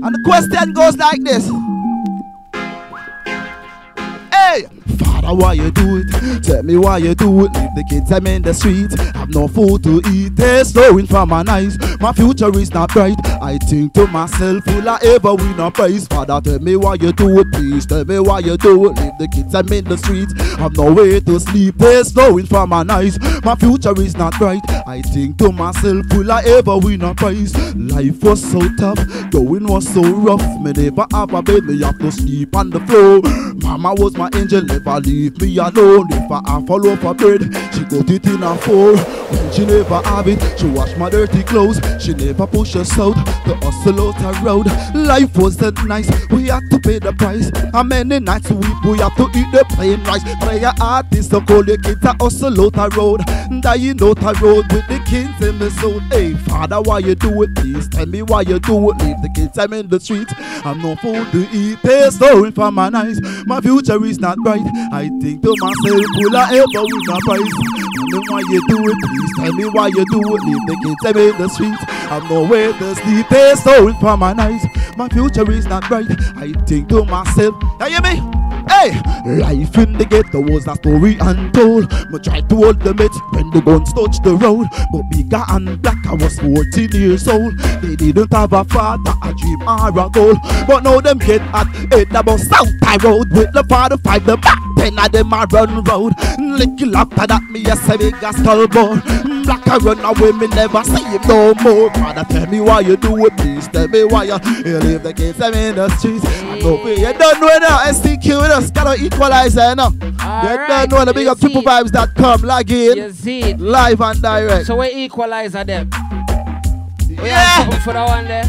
And the question goes like this. Hey! Father, why you do it? Tell me why you do it. Leave the kids, I'm in the street. Have no food to eat. They're slowing from my eyes. My future is not bright. I think to myself, will I ever win a prize? Father, tell me why you do it. Please tell me why you do it. Leave the kids, I'm in the street. Have no way to sleep. They're slowing from my eyes. My future is not bright. I think to myself, will I ever win a prize? Life was so tough. Going was so rough. Me never have a bed. Me have to sleep on the floor. Mama was my angel. Never leave me alone. If I fall off a bread, she got it in a four. When she never have it, she wash my dirty clothes. She never push us out the hustle out the road. Life wasn't nice, we had to pay the price. How many nights a week we have to eat the plain rice? Play a artist to call your kids a hustle out the road. Dying out the road with the kids in the zone. Hey, Father, why you do it? Please tell me why you do it. Leave the kids, I'm in the street. I'm no food to eat. They're stolen from my eyes. My future is not bright. I think to myself, will I ever win a prize? Tell me why you do it, please tell me why you do it. Leave the kids, I'm in the street. I'm nowhere to sleep. They're stolen from my eyes. My future is not bright. I think to myself, you hear me? Hey, life in the ghetto was a story untold. Me tried to hold the mates when the guns touched the road. But bigger and black, I was 14 years old. They didn't have a father, a dream or a goal. But now them get at 8 about South High Road. With the father fight the back, 10 of them a run road. Little after that, me a say big a skull ball. Black a run away, me never see him no more. Father, tell me why you do it, please tell me why you leave the kids I'm in the streets. I know you don't know now, STQ with us, gotta equalize you know. You don't know the big up triplevibes.com, log in, you see it. Live and direct. So we equalizer them. We Yeah. have something for that one there.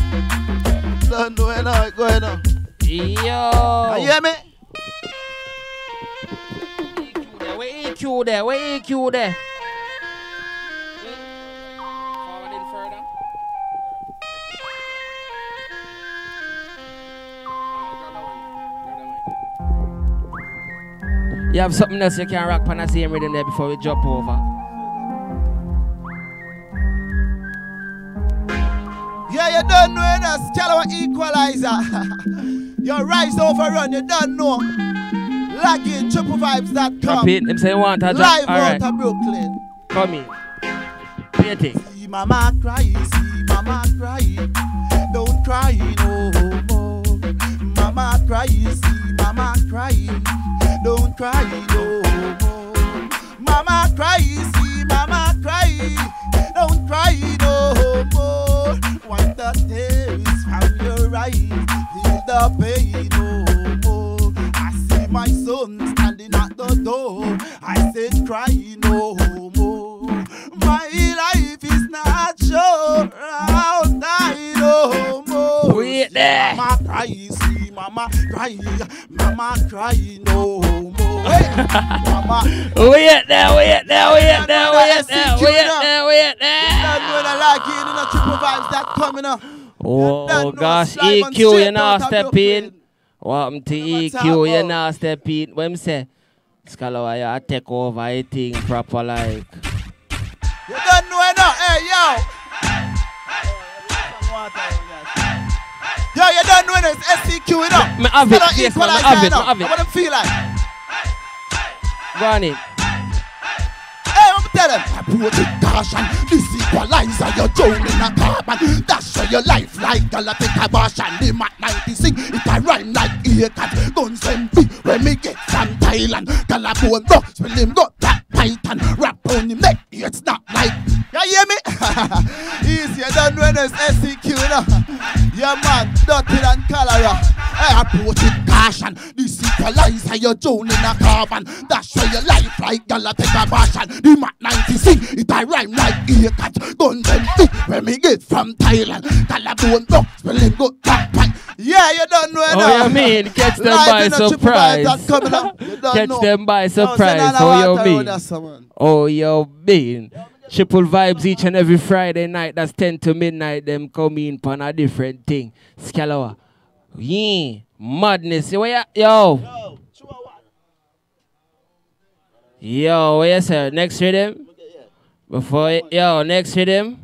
Don't know now, go ahead now. Yo. You hear me? We EQ there, we EQ there. Forward in further. You have something else you can rock on the same rhythm there before we jump over. Yeah, you don't know us. Tell our equalizer. Your rise overrun, you don't know. Log in, triplevibes.com. Repeat, them say you want a drop. Live All right. out of Brooklyn. Come in. Waiting. See mama cry, see mama cry. Don't cry no more. Mama cry, see mama cry. Don't cry no more. Mama cry, see mama cry. Don't cry no more. Wipe the tears from your eyes. Feel the pain no more. I see my son standing at the door. I said cry no more. My life is not sure. I'll die no more. Wait there. Mama cry, see mama cry. Mama cry no more. Hey, mama. Wait there, wait there, wait there, wait there, wait there, wait Don't know there. the log in the triplevibes.com, you know. Oh gosh, EQ, you now step in. What happened to EQ, you now step in. What him say? Scholar, you take over everything proper like. You don't know it now. Hey, yo. Yo, you don't know it. It's SCQ, you know. Me have it, yes, man, me have it, me have it. What them feel like? Go on in. Hey, what me tell them? I brought it caution. This equalizer, you're drowning a carbon. That's for your life like galactic abortion. The Mac 96, it a rhyme like A-cat. Guns and beat when me get from Thailand. Galabone rock, spill him got black python. Rap on him neck, it's not like. You hear me? Easy, you don't know this SCQ, you know. Yeah, man, dirty than cholera. Hey, I brought it caution. This equalizer, you're drowning a carbon. That's for your life like galactic abortion. The Mac 96, it a rhyme like A-cat. Guns and beat when me get from Thailand. Galabone rock, spill him got black python. Yeah, you don't know it. Oh, you mean catch them by surprise? Catch them by surprise. Oh, you mean? Oh, you mean? Triple vibes each and every Friday night. That's 10 to midnight. Them come in on a different thing. Scalawa. Yeah. Madness. Yo. Yo, yes, sir. Next rhythm. Next rhythm.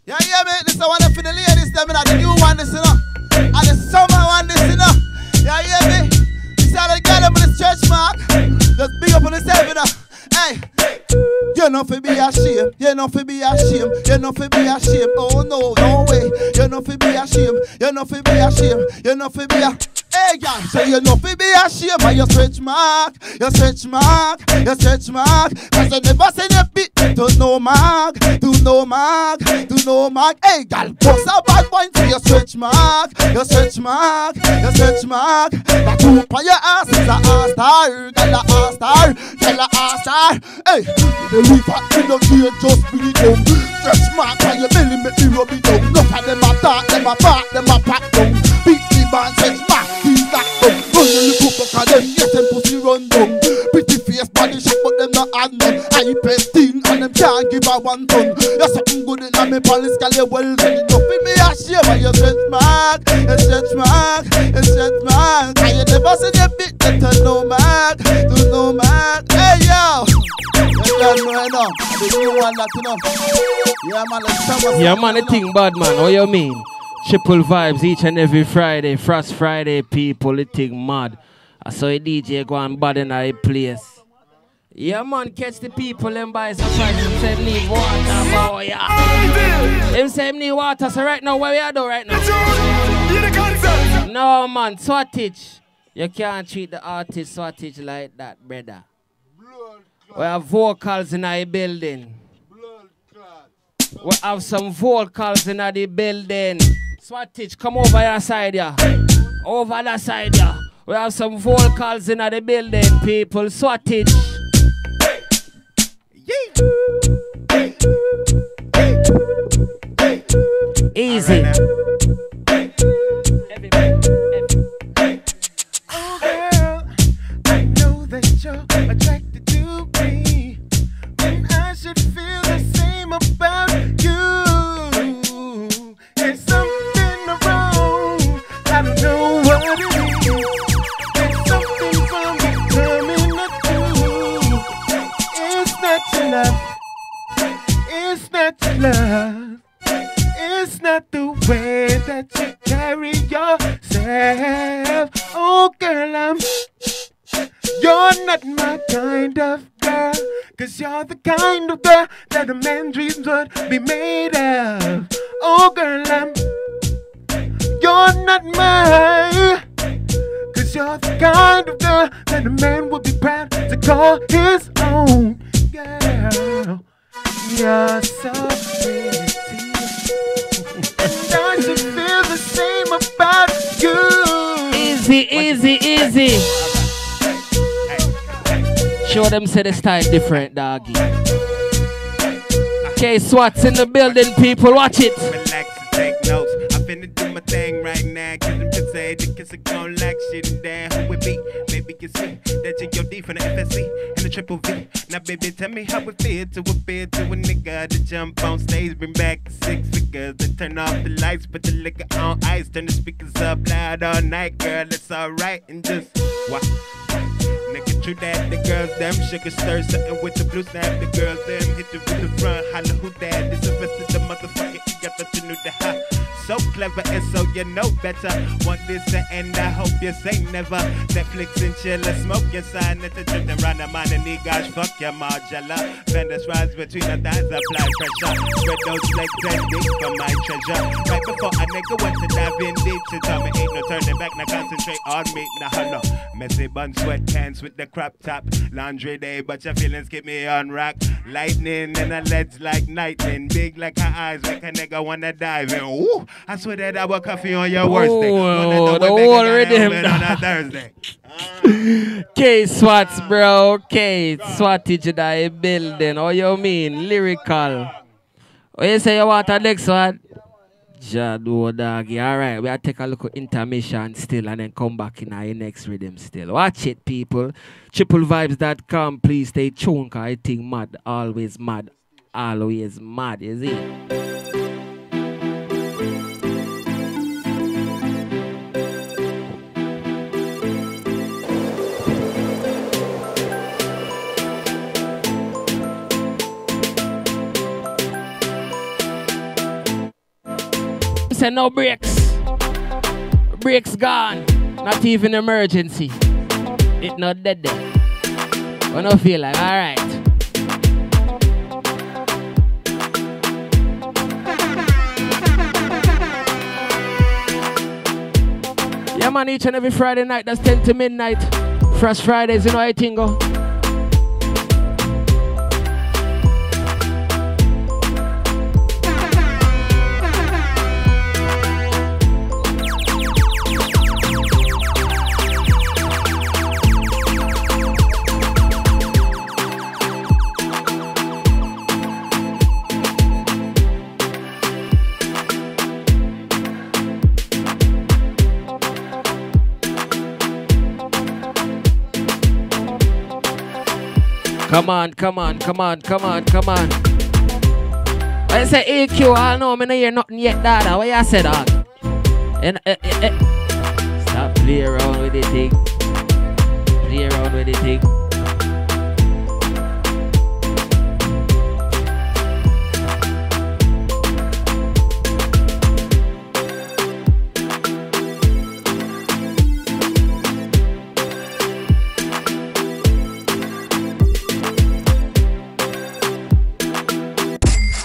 Yeah, yeah, man. This is one for the ladies, them, the new one, this, you know. And the summer one, this, you know. Yeah, yeah, man. This is how they get them with the stretch mark. Just big up on the side, you know. Hey. You're not for be ashamed. You're not for be ashamed. You're not for be ashamed. Oh, no, no way. You're not for be ashamed. You're not for be ashamed. You're not for be ashamed. Hey, God, so you're not for be ashamed of your stretch mark. Your stretch mark. Your stretch mark. Cause I never seen a bit to no mark. To no mark. To no mark. Hey, God, bust a bad point to your stretch mark. Your stretch mark. Your stretch mark. That you on your ass is a all-star. Tell a all-star. Tell a all-star. Hey, the leaf at me don't hear, just bring it down. Stretch mark on your belly, make me rub it down. Look at them a talk, them a bark, them a pack down. Beat the band, stretch mark, he's that down. Run on the cook, cause them get them pussy run down. Pretty face, body shape, but them not add none. I press thing, and them can't give a 1 ton. You're something good in a me palace, cause you well done. You know, me a shame of your stretch mark. Your stretch mark, your stretch mark. And you never see the bit that to no mark. To no mark, hey yo. Yeah, man, the thing bad, man. What you mean? Triple vibes each and every Friday. Frost Friday, people, the thing mad. I saw a DJ go and bad in a place. Yeah, man, catch the people and buy some price. Them say need water, boy, yeah. Them say need water, so right now, where we are doing right now? No, man, swattage. You can't treat the artist swattage like that, brother. We have vocals in our building. We have some vocals in the building. Swattage, come over your side, yeah. Over the side, yeah. We have some vocals in the building, people. Swattage. Easy. Oh, girl, I know that you're attracted to me, and I should feel the same about you. There's something wrong, I don't know what it is. There's something from becoming a two. It's not your love, it's not your love, it's not the way that you carry yourself. Oh girl, you're not my kind of girl, 'cause you're the kind of girl that a man dreams would be made of. Oh girl, you're not mine, 'cause you're the kind of girl that a man would be proud to call his own. Girl, you're so pretty, and I should feel the same about you. Easy, easy, easy. Show them say the style different, doggy. K-Swat's in the building, people, watch it. Relax and take notes. I'm finna do my thing right now. Cause them kids say the kids are gon' like shit and damn who it be. Baby, you see that J.O.D. from the FSC and the Triple V. Now, baby, tell me how it feel to a nigga to jump on stage, bring back the 6 figures, then turn off the lights, put the liquor on ice, turn the speakers up loud all night, girl, it's alright, and just what? Nigga, true that the girls, them sugar stir something with the blue snap, the girls, them hit you with the front, holla who that, this the rest of the motherfucker, you got that you knew the hot. So clever and so you know better. Want this to end, I hope you say never. Netflix and chill and smoke inside. Let the drip and run the man and gosh, fuck your Margella. Fenders rise between the thighs, apply pressure. Spread those legs and dig for my treasure. Right before a nigga went to dive in deep, she told me ain't no turning back, now concentrate on me. Now hello, messy bun sweatpants with the crop top. Laundry day, but your feelings keep me on rock. Lightning and her legs like lightning. Big like her eyes, make a nigga wanna dive in. Ooh. I swear that I will coffee on your worst day. Oh, the whole rhythm on a Thursday. K-Swats, bro. K-Swattage in the building. Oh, you mean? Lyrical. Oh, you say you want the next one? Jado, doggy. Alright, we'll take a look at intermission still and then come back in our next rhythm still. Watch it, people. TripleVibes.com. Please stay tuned, cause I think mad, always mad. Always mad, is it? say no brakes. Brakes gone. Not even emergency. It not dead there. I don't feel like, alright. Yeah man, each and every Friday night, that's 10 to midnight. Fresh Fridays, you know how I think go. Come on, come on, come on, come on, come on. When I say AQ, I know I don't hear nothing yet, Dada. What you say, dog? Stop playing around with the thing. Play around with the thing.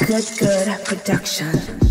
Good production.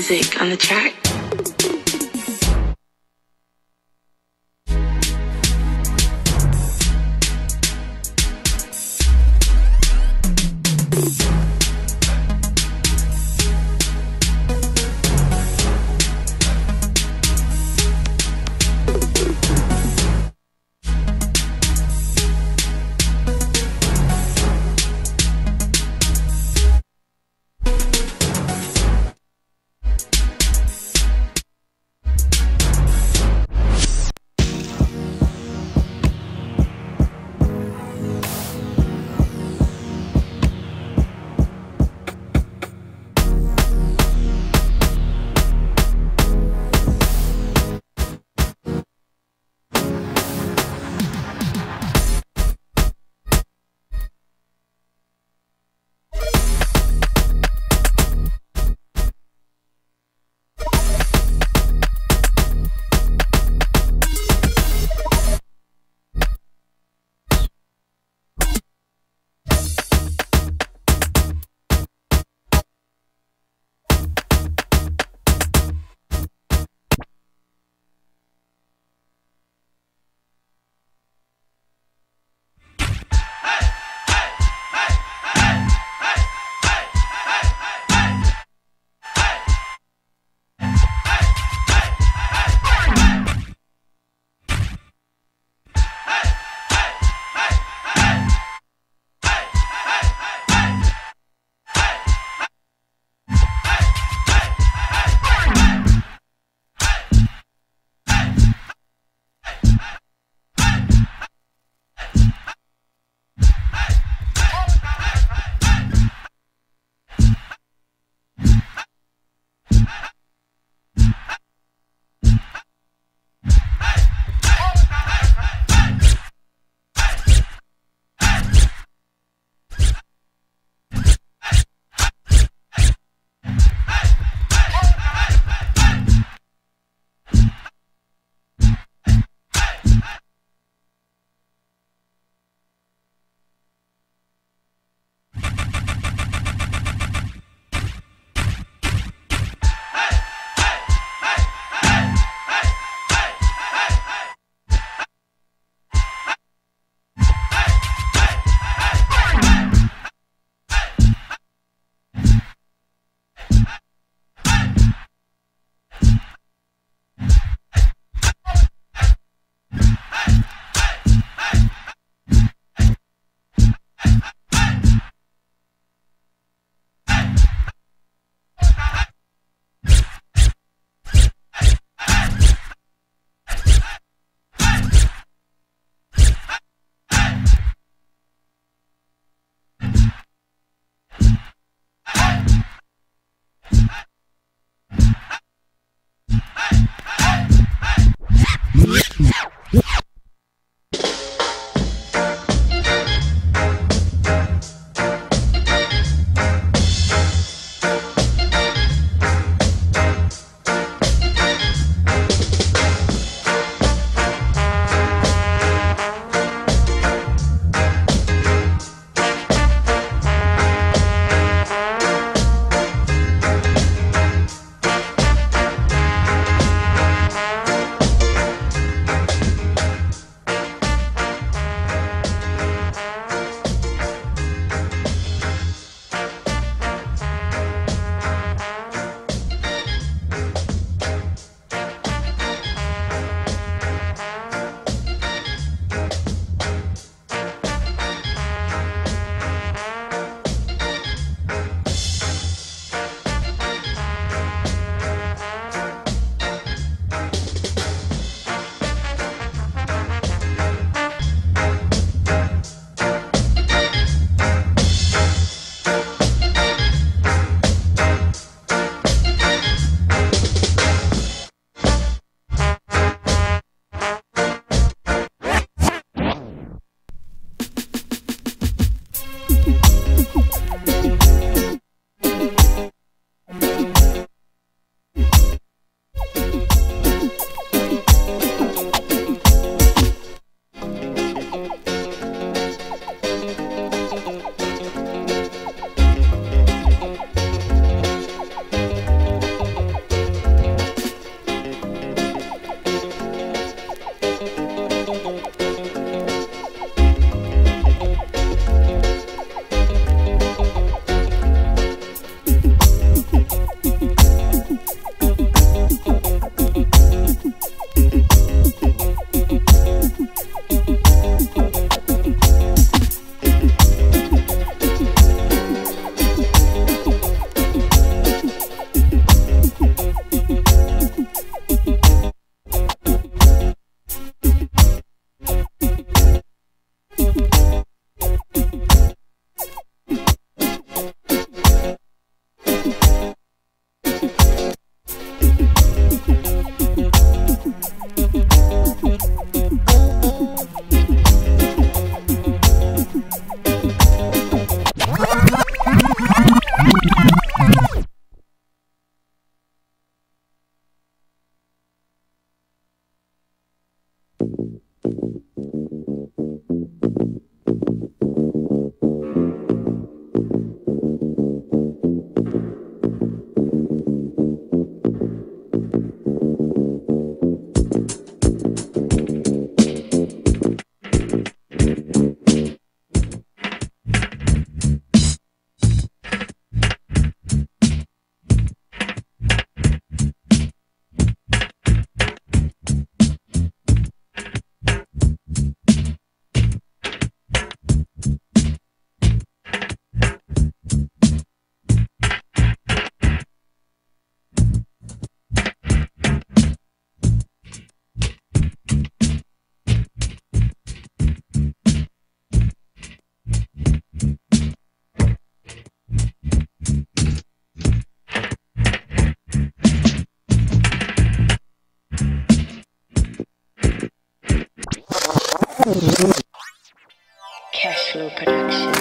music on the track. Cashflow Production.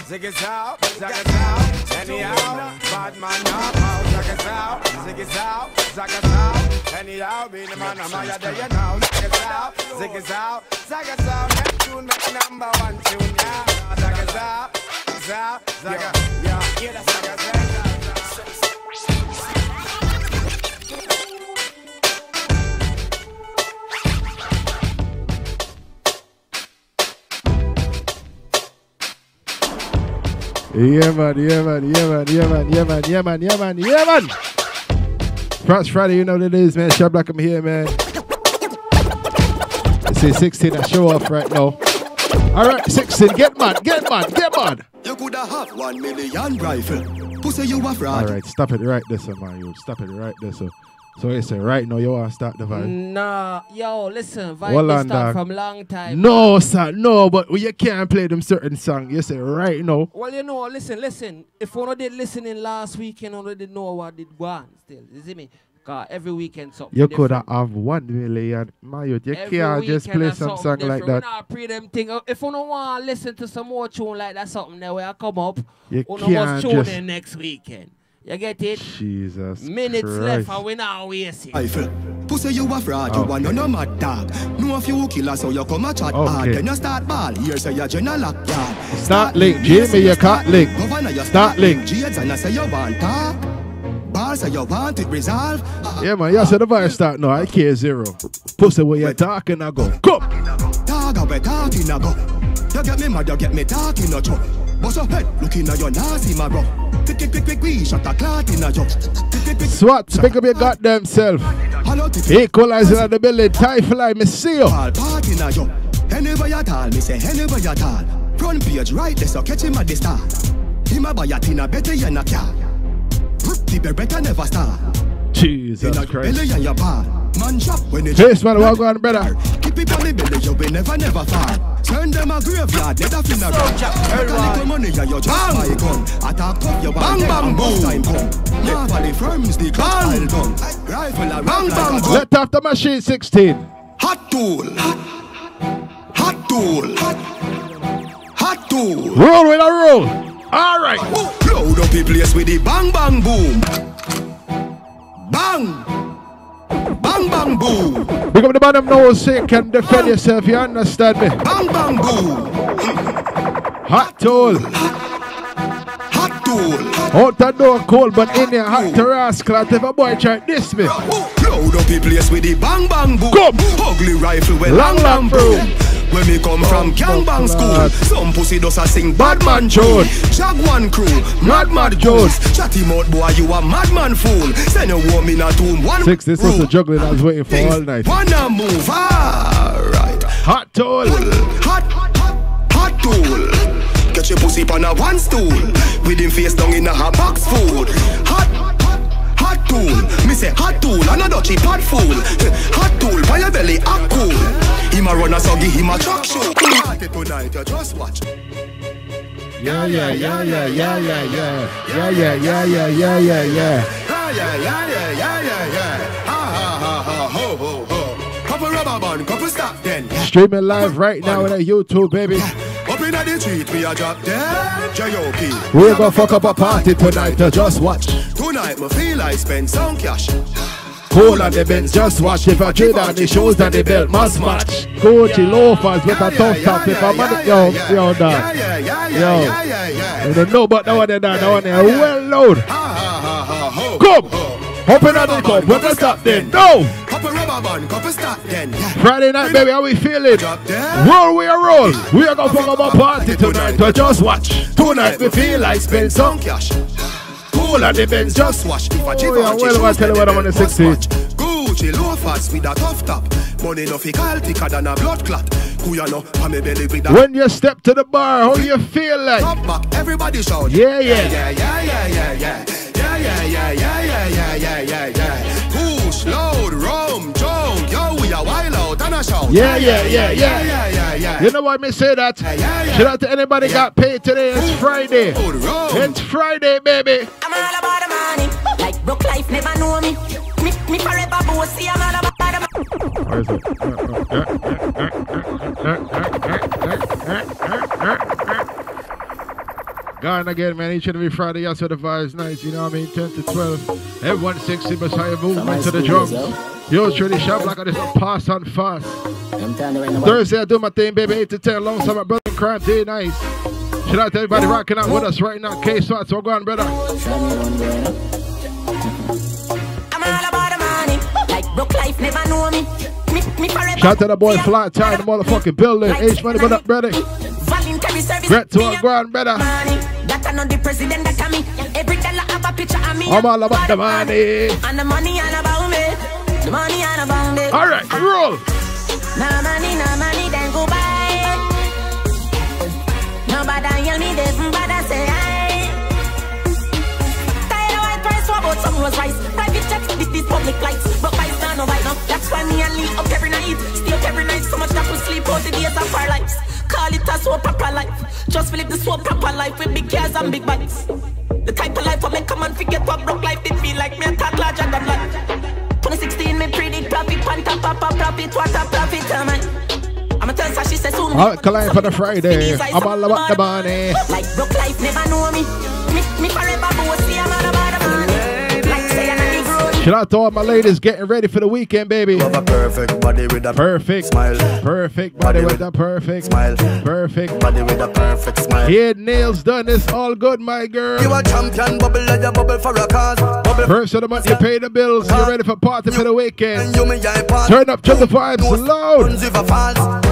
Ziggy out, zagga out, anyhow, bad man now, zagga out, ziggy out, zagga out, anyhow, be the man, I'm out there, you know, ziggy out, zagga out, next tune, make number one tune, yeah, zagga out, zagga, yeah, zagga out. Yeah, man, yeah, man, yeah, man, yeah, man, yeah, man, yeah, man, yeah, man, yeah, man. France Friday, you know what it is, man. Shab Black, I'm here, man. It's 16, I show off right now. All right, 16, get mad, get mad, get mad. You could have 1 million rifle. Pussy, you a fraud. All right, stop it right there, man. You stop it right there, so. So you say right now you want to start the vibe? Nah, yo, listen, vibe start from long time. No, sir, no, but you can't play them certain songs. You say right now. Well, you know, listen. If one did listening last weekend, one did know what did go on still. You see me? Cause every weekend something you different. could have 1 million. My youth, you can't just play some song like that. We not pre them thing. If you don't want to listen to some more tune like that, something that will come up, you can't tune in next weekend. You get it? Jesus Minutes Christ. left and we now wasting. Pussy, you a fraud, you want no mad dog. No a few killers, so you come a chat hard. Then you start ball, here's a your general lock yard. Start link, Jimmy, you can't link. Start link. Jades and I say you want talk. Ball say you want it resolve. Yeah, man, you said the vibe start now. I care zero. Pussy, where you talking, I go. Come! Dog, I be talking, I go. You get me mad, you get me talking, I go. Bust your head, looking at your nasty, my bro. Quick, we shot a clot in a job. SWAT, speak up your goddamn self. Equalizer at the building, tie fly, me see you. Anywhere you tall, me say anywhere you tall. Front page right there, so catch him at the start. Him a buy a tina better than a car. The better never start. Jesus Christ. Man shop when it Chase man, walk on better. Keep it on the belly, you will never fall. Turn them a graveyard, let a funeral. Make a little money, you just buy a gun. Attack up your bang, bang, boom. Time come. Navally firms, the clutch pile gun. Rifle a bang, bang, boom. Let off the machine, 16. Hot tool. Hot tool. Hot tool. Roll with a roll. All right. Load up the place with the bang, bang, boom. Bang. Bang, bang, boom. Become the bottom nose, so you can defend yourself, you understand me? Bang, bang, boom. Hot tool. Hot tool. Out the door cold, but in here hot to rascal. If a boy try this me. Load up the place with the bang, bang, boom. Come. Ugly rifle with long, broom. When me come from gangbang school, some pussy does a sing Badman Jones. Jaguan crew, Mad Jones. Chatty mouth boy, you a madman fool. Send a woman in a tomb, one 6, this was the juggling I was waiting for all night. Wanna move, alright. Hot tool. Hot tool. Get your pussy on a one stool. With him face down in a hot box food. Hot tool. Me say hot tool, another cheap hot fool. Hot tool, by your belly, hot cool. Him a run a so give him a truck show. Tonight you just watch. Yeah. Couple rubber band, couple stop then. Streaming live right now on YouTube, baby. Up in the street, we a drop dead. J.O.P. We're gonna fuck up a party tonight, just watch. Tonight, me feel I spend some cash. Cool on the bench, just watch. If I trade on the shoes, then the belt must match. Gucci loafers with a tough top. If I'm on it, yo, dog. Yo, you don't know about that one there, well load. Come, open up the cup, when I stop then, no. Friday night, baby, how we feeling? Roll, we are roll. We are gonna fuck up a party tonight, but just watch. Tonight, we feel like spend some cash. Cool on the bench, just watch. If I well, I'll tell you what I'm on the 16. Gucci loafers with a tough top. Money no fecal thicker than a blood clot. When you step to the bar, how do you feel like? Top back, everybody shout. Yeah. Push, load, rum, jump. Yo, we are wild out and a shout. Yeah. You know why me say that? Shout out to anybody got paid today. It's Friday. It's Friday, baby. I'm all about the money. Like broke life never know me. Me forever bossy. I'm all about the money. Where is it? Gone again, man. Each and every Friday, yes, so the vibes nice. You know what I mean? 10 to 12. Everyone 60 Messiah movement to the drums. Yo, truly Shab Black, I just pass on fast. Thursday, I do my thing, baby. 8 to 10, alongside my brother in crime, day nice. Shout out to everybody rocking out with us right now. K-Swat, so go on, brother. I'm all about the money. Like broke life never know me. Shout out to the boy Fly Tie in the motherfucking building. H-Money, what up, brother? Great to our ground, brother. that I know the president that I me. Every dollar have a picture of me. I'm all about the money. And the money all about me. The money all about me. All right, roll. No money, then go buy. Nobody yell me, they bother say I. Tired of white price, what about some rose rice? Private jets, this public lights. But by stand no bite now. That's why me and Lee up every night. Stay up every night, so much that we sleep out the days of our lives. Call it a so proper life. Just live the so proper life with big cars and big bikes. The type of life I make come and forget what broke life did feel like. Me and talk larger than life. 2016 me predict profit, panta papa profit, what a profit am I? I'm a tell her she says soon. All client for the Friday. I'm all about the money. Like broke life never know me. Me forever boss, see I'm all about the money. Like say I'm a grown. Shout out to all my ladies getting ready for the weekend, baby. Have a perfect body with a perfect smile. Perfect body with a perfect smile. Perfect body with a perfect smile. Yeah, nails done. It's all good, my girl. You a champion, bubble like a bubble for a cause. First of the month, you pay the bills. You're ready for party for the weekend. Turn up to the vibes loud.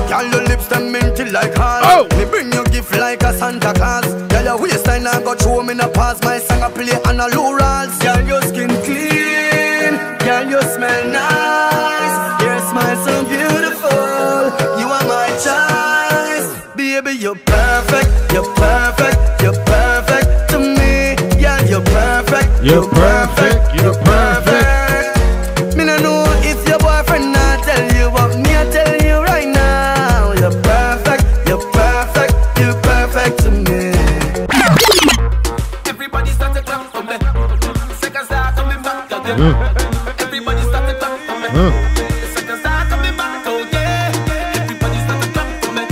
Girl, your lips them minty like heart. Me bring you gift like a Santa Claus. Girl, your waistline I got through me in a pass. My song I play on a low rolls. Girl, your skin clean. Girl, you smell nice. Your smile so beautiful. You are my choice. Baby, you're perfect. You're perfect. You're perfect to me. Yeah, you're perfect. You're perfect. You're perfect. Me no know if your boyfriend not tell you, but me I tell you right now. You're perfect. You're perfect. You're perfect to me. Everybody start to clap for me. Seconds start coming back again. Everybody start to clap for me. Seconds start coming back again. Everybody start to clap for me.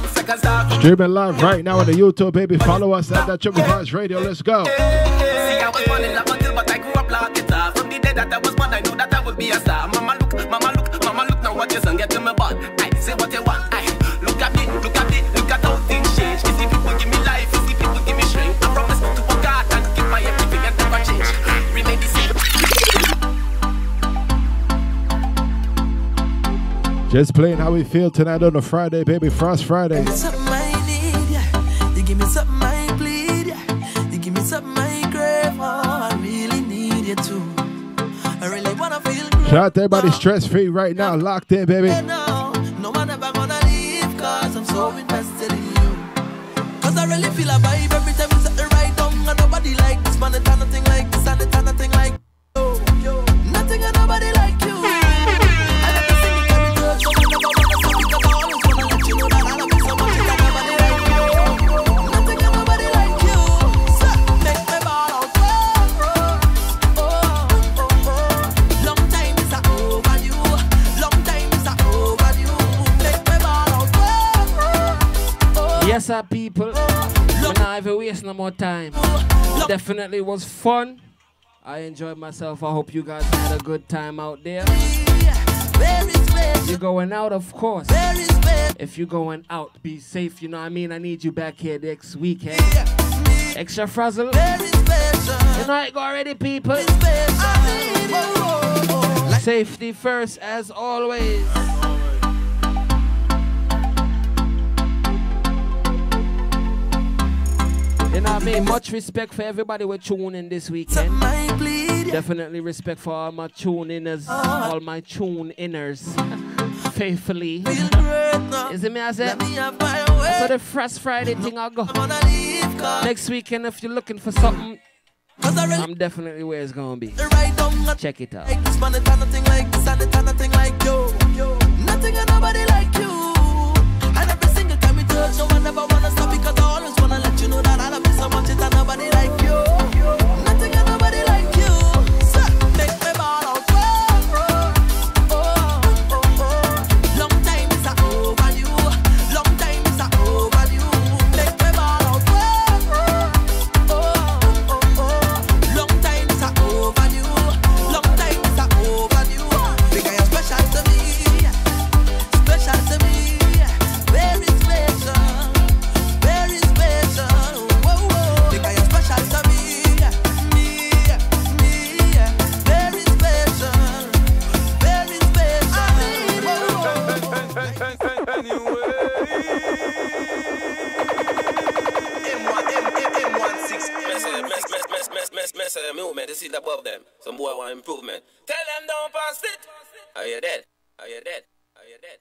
Seconds start. Streaming live right now on the YouTube, baby. Follow us at that Triple Vibes Radio. Let's go. I was born in love until, but I grew up like guitar. From the day that I was born, I knew that I would be a star. Mama look, now what you son, get to my butt. I say what you want. I look at me, look at how things change. You see people give me life, you see people give me strength. I promise to work hard and keep my everything and never change. Remain the same. Just playing how we feel tonight on a Friday, baby. Frost Friday. Something I need, yeah. You give me something I bleed, yeah. You give me something I crave, oh, I really need you too. I really wanna feel good. Shout out to everybody stress free right now, locked in, baby. No man ever gonna leave, cause I'm so invested in you. Cause I really feel a vibe every time you set the right down. And nobody like this man, it's nothing like this, and it's nothing like yo. Nothing and nobody like you. I never seen you coming to us, so I never wanna stop, because I always wanna let you know that I love you so much, it's nobody like you. Nothing and nobody like you. So make me ball out. Long time is a overdue. Long time is a overdue. Make me ball out. Yes, sir, people. We're not even wasting no more time. Definitely was fun. I enjoyed myself. I hope you guys had a good time out there. You're going out, of course. If you're going out, be safe. You know what I mean? I need you back here next weekend. Extra frazzle. You know it go already, people. Safety first, as always. You know what I mean? Much respect for everybody we're tuning this weekend. Definitely respect for all my tune-inners, all my tune-inners. Faithfully. Is it me I said? So the Frost Friday thing I'll go. Next weekend if you're looking for something, I'm definitely where it's gonna be. Check it out. Nothing and nobody like you. And every single time we touch, no one ever wanna stop, because I always wanna let you know that I love you so much, it's nobody like you. Nothing and nobody like you. So make me ball out. Long time is a overdue. Long time is a overdue. Make me ball out. Long time is a overdue. Long time is a overdue. Because you're special to me. Special to me. Very special. Very special. Whoa, whoa. Because you're special to me. them movement, they sit above them. Some boy want improvement. Tell them don't pass it. Are you dead? Are you dead? Are you dead?